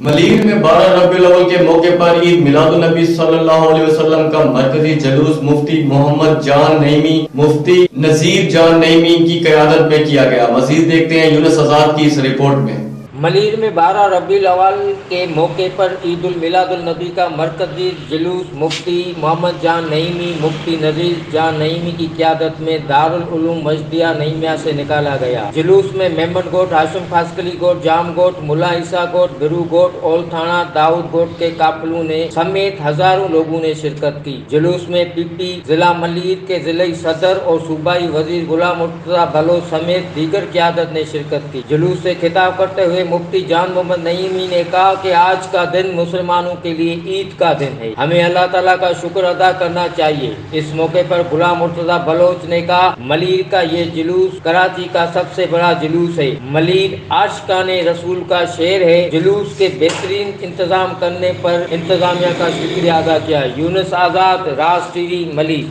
मलीर में 12 रबीउल अव्वल के मौके पर ईद मिलादुन नबी सल्लल्लाहु अलैहि वसल्लम का मरकजी जुलूस मुफ्ती मोहम्मद जान नईमी, मुफ्ती नजीर जान नईमी की क़यादत में किया गया। मजीद देखते हैं यूनुस आजाद की इस रिपोर्ट में। मलीर में 12 रबीउल अव्वल के मौके पर ईद उल मिलादुन नबी का मरकजी जुलूस मुफ्ती मोहम्मद जान नईमी, मुफ्ती नजीर जान नईमी की क़यादत में दारुल उलूम मजदिया नईमिया से निकाला गया। जुलूस में मेमन गोट, हाशिम खासकली गोट, जाम गोट, मुला ईसा गोट, बिरू गोट, ओल थाना, दाऊद गोट के काफिलों ने समेत हजारों लोगों ने शिरकत की। जुलूस में पीपी जिला मलीर के जिले सदर और सूबाई वजीर गुलाम मुर्तजा बलोच समेत दीगर क़यादत ने शिरकत की। जुलूस से खिताब करते हुए मुफ्ती जान मोहम्मद नईमी ने कहा कि आज का दिन मुसलमानों के लिए ईद का दिन है, हमें अल्लाह ताला का शुक्र अदा करना चाहिए। इस मौके पर गुलाम मुर्तजा बलोच ने कहा, मलीर का ये जुलूस कराची का सबसे बड़ा जुलूस है। मलीर आशिकाने रसूल का शहर है। जुलूस के बेहतरीन इंतजाम करने पर इंतजामिया का शुक्रिया अदा किया। यूनुस आजाद, राज टीवी, मलीर।